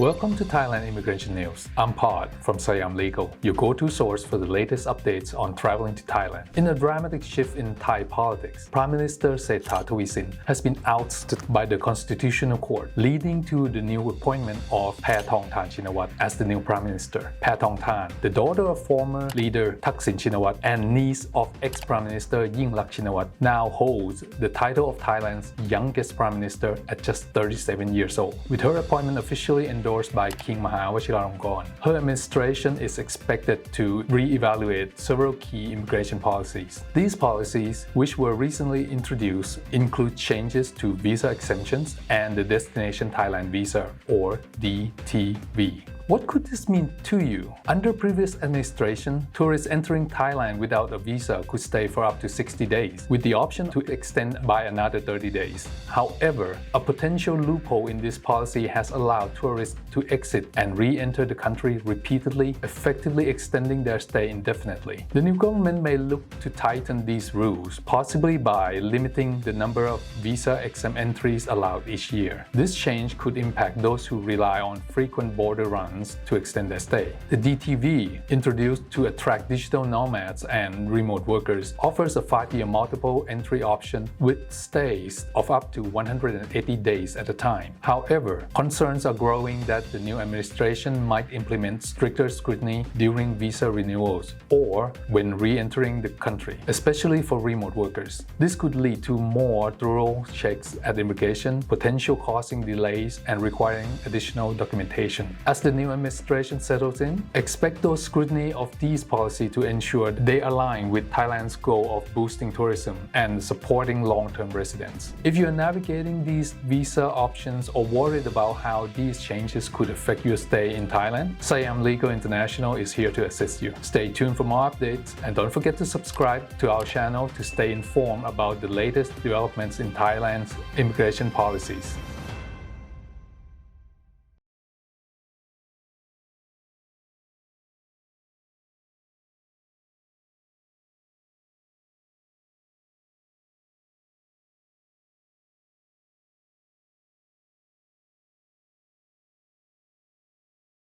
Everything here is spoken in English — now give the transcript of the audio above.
Welcome to Thailand Immigration News. I'm Pod from Siam Legal, your go-to source for the latest updates on traveling to Thailand. In a dramatic shift in Thai politics, Prime Minister Srettha Thavisin has been ousted by the Constitutional Court, leading to the new appointment of Paetongtarn Shinawatra as the new Prime Minister. Paetongtarn, the daughter of former leader Thaksin Shinawatra and niece of ex-Prime Minister Shinawatra, now holds the title of Thailand's youngest Prime Minister at just 37 years old. With her appointment officially endorsed by King Mahawachiralongkorn, her administration is expected to re-evaluate several key immigration policies. These policies, which were recently introduced, include changes to visa exemptions and the Destination Thailand Visa, or DTV. What could this mean to you? Under previous administration, tourists entering Thailand without a visa could stay for up to 60 days, with the option to extend by another 30 days. However, a potential loophole in this policy has allowed tourists to exit and re-enter the country repeatedly, effectively extending their stay indefinitely. The new government may look to tighten these rules, possibly by limiting the number of visa-exempt entries allowed each year. This change could impact those who rely on frequent border runs to extend their stay. The DTV, introduced to attract digital nomads and remote workers, offers a 5-year multiple entry option with stays of up to 180 days at a time. However, concerns are growing that the new administration might implement stricter scrutiny during visa renewals or when re-entering the country, especially for remote workers. This could lead to more thorough checks at immigration, potential causing delays and requiring additional documentation. As the new administration settles in, expect those scrutiny of these policies to ensure they align with Thailand's goal of boosting tourism and supporting long-term residents. If you are navigating these visa options or worried about how these changes could affect your stay in Thailand, Siam Legal International is here to assist you. Stay tuned for more updates and don't forget to subscribe to our channel to stay informed about the latest developments in Thailand's immigration policies.